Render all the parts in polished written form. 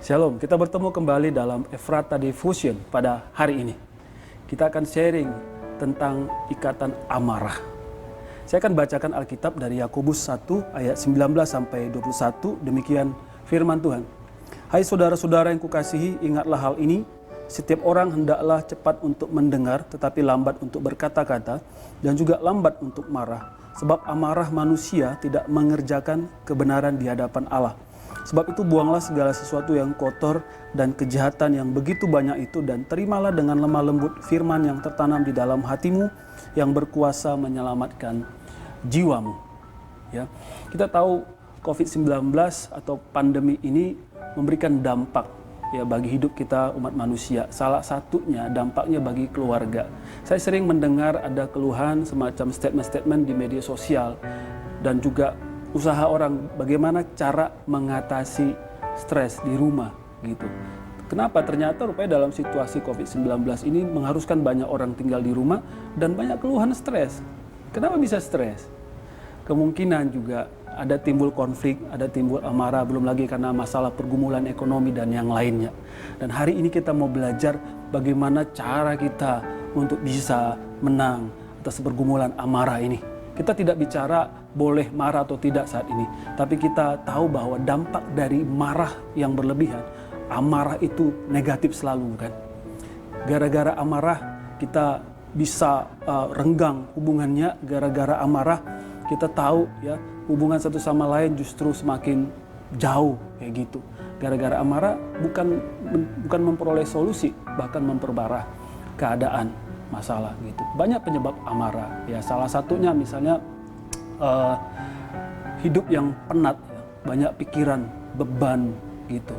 Shalom, kita bertemu kembali dalam Ephrata Diffusion pada hari ini. Kita akan sharing tentang ikatan amarah. Saya akan bacakan Alkitab dari Yakobus 1 ayat 19 sampai 21, demikian firman Tuhan. Hai saudara-saudara yang kukasihi, ingatlah hal ini. Setiap orang hendaklah cepat untuk mendengar, tetapi lambat untuk berkata-kata, dan juga lambat untuk marah. Sebab amarah manusia tidak mengerjakan kebenaran di hadapan Allah. Sebab itu buanglah segala sesuatu yang kotor dan kejahatan yang begitu banyak itu, dan terimalah dengan lemah lembut firman yang tertanam di dalam hatimu yang berkuasa menyelamatkan jiwamu. Ya, kita tahu COVID-19 atau pandemi ini memberikan dampak ya bagi hidup kita umat manusia. Salah satunya dampaknya bagi keluarga. Saya sering mendengar ada keluhan semacam statement-statement di media sosial dan juga usaha orang bagaimana cara mengatasi stres di rumah gitu. Kenapa? Ternyata rupanya dalam situasi COVID-19 ini mengharuskan banyak orang tinggal di rumah dan banyak keluhan stres. Kenapa bisa stres? Kemungkinan juga ada timbul konflik, ada timbul amarah, belum lagi karena masalah pergumulan ekonomi dan yang lainnya. Dan hari ini kita mau belajar bagaimana cara kita untuk bisa menang atas pergumulan amarah ini. Kita tidak bicara boleh marah atau tidak saat ini, tapi kita tahu bahwa dampak dari marah yang berlebihan, amarah itu negatif selalu, kan? Gara-gara amarah kita bisa renggang hubungannya, gara-gara amarah kita tahu ya hubungan satu sama lain justru semakin jauh kayak gitu. Gara-gara amarah bukan memperoleh solusi, bahkan memperparah keadaan masalah gitu. Banyak penyebab amarah ya, salah satunya misalnya hidup yang penat, banyak pikiran, beban gitu.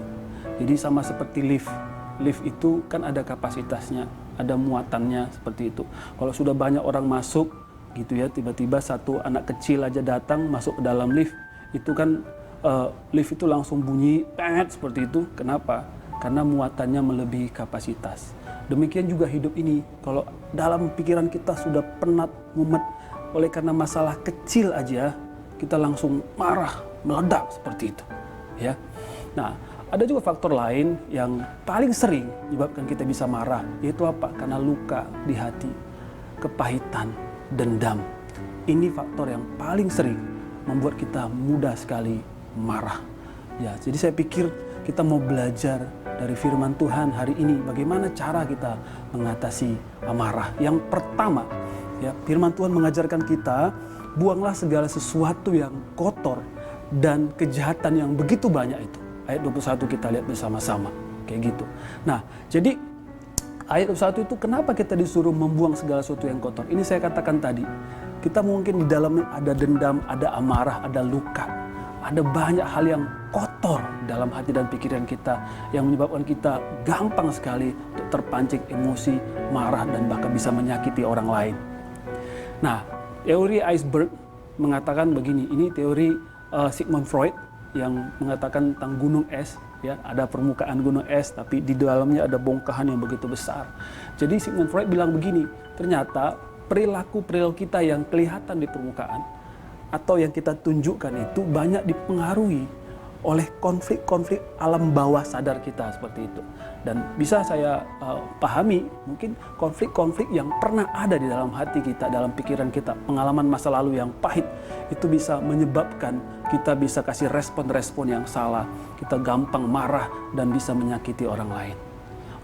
Jadi sama seperti lift itu kan ada kapasitasnya, ada muatannya seperti itu. Kalau sudah banyak orang masuk gitu ya, tiba-tiba satu anak kecil aja datang masuk ke dalam lift, itu kan lift itu langsung bunyi penget seperti itu. Kenapa? Karena muatannya melebihi kapasitas. Demikian juga hidup ini, kalau dalam pikiran kita sudah penat, mumet, oleh karena masalah kecil aja, kita langsung marah, meledak seperti itu. Ya. Nah, ada juga faktor lain yang paling sering menyebabkan kita bisa marah, yaitu apa? Karena luka di hati, kepahitan, dendam. Ini faktor yang paling sering membuat kita mudah sekali marah. Ya, jadi saya pikir kita mau belajar dari firman Tuhan hari ini bagaimana cara kita mengatasi amarah. Yang pertama, ya, firman Tuhan mengajarkan kita buanglah segala sesuatu yang kotor dan kejahatan yang begitu banyak itu. Ayat 21 kita lihat bersama-sama kayak gitu. Nah, jadi ayat 21 itu kenapa kita disuruh membuang segala sesuatu yang kotor? Ini saya katakan tadi, kita mungkin di dalamnya ada dendam, ada amarah, ada luka. Ada banyak hal yang kotor dalam hati dan pikiran kita yang menyebabkan kita gampang sekali untuk terpancing emosi, marah, dan bahkan bisa menyakiti orang lain. Nah, teori iceberg mengatakan begini, ini teori Sigmund Freud yang mengatakan tentang gunung es, ya, ada permukaan gunung es tapi di dalamnya ada bongkahan yang begitu besar. Jadi Sigmund Freud bilang begini, ternyata perilaku-perilaku kita yang kelihatan di permukaan atau yang kita tunjukkan itu banyak dipengaruhi oleh konflik-konflik alam bawah sadar kita seperti itu. Dan bisa saya pahami mungkin konflik-konflik yang pernah ada di dalam hati kita, dalam pikiran kita, pengalaman masa lalu yang pahit, itu bisa menyebabkan kita bisa kasih respon-respon yang salah, kita gampang marah dan bisa menyakiti orang lain.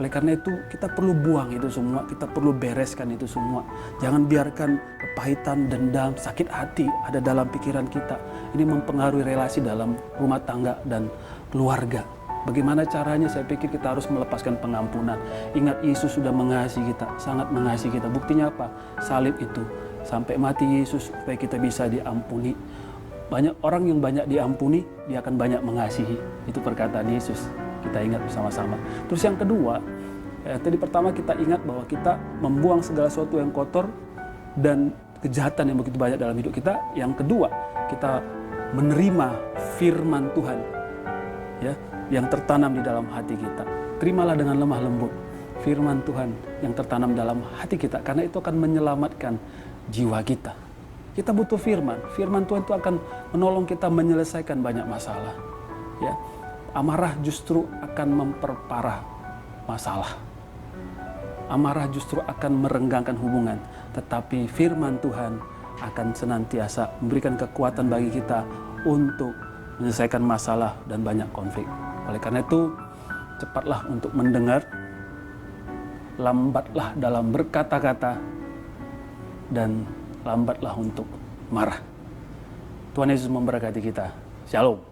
Oleh karena itu kita perlu buang itu semua, kita perlu bereskan itu semua. Jangan biarkan kepahitan, dendam, sakit hati ada dalam pikiran kita. Ini mempengaruhi relasi dalam rumah tangga dan keluarga. Bagaimana caranya? Saya pikir kita harus melepaskan pengampunan. Ingat, Yesus sudah mengasihi kita, sangat mengasihi kita. Buktinya apa? Salib itu. Sampai mati Yesus supaya kita bisa diampuni. Banyak orang yang banyak diampuni, dia akan banyak mengasihi. Itu perkataan Yesus. Kita ingat bersama-sama. Terus yang kedua, tadi pertama kita ingat bahwa kita membuang segala sesuatu yang kotor dan kejahatan yang begitu banyak dalam hidup kita. Yang kedua, kita menerima firman Tuhan, ya, yang tertanam di dalam hati kita. Terimalah dengan lemah lembut firman Tuhan yang tertanam dalam hati kita, karena itu akan menyelamatkan jiwa kita. Kita butuh firman. Firman Tuhan itu akan menolong kita menyelesaikan banyak masalah. Ya. Amarah justru akan memperparah masalah. Amarah justru akan merenggangkan hubungan. Tetapi firman Tuhan akan senantiasa memberikan kekuatan bagi kita untuk menyelesaikan masalah dan banyak konflik. Oleh karena itu, cepatlah untuk mendengar, lambatlah dalam berkata-kata, dan lambatlah untuk marah. Tuhan Yesus memberkati kita. Shalom.